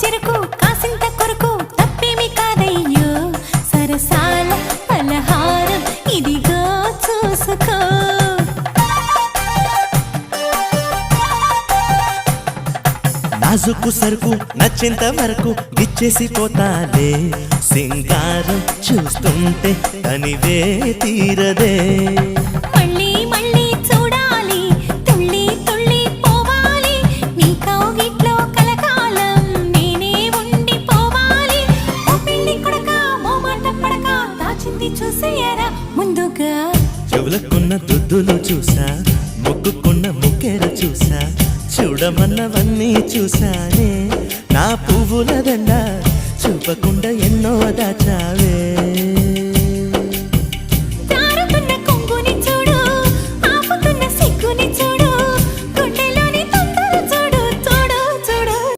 చెరుకు కాసింత కొరకు తప్పేమి కాదయ్యో సరసాల పలహారం ఇదిగో చూసుకో నాజుకు సరుకు నచ్చేంత వరకు ఇచ్చేసి పోతాలే సింగారం చూస్తుంటే తనివే తీరదే మళ్ళీ మళ్ళీ చూడాలి తుళ్ళి తుళ్ళి పోవాలి నీ కౌగిట్లో కలకాలం నేనే ఉండిపోవాలి ఓ పెళ్లి కొడక మోమాట పడక దాచింది చూసేయరా ముందుగా చెవులకున్న దుద్దులు చూసా ముక్కుకున్న ముక్కెర చూసా చూడమన్నవన్నీ చూసానే నా పువ్వుల దండ చూపకుండా ఎన్నో దాచావే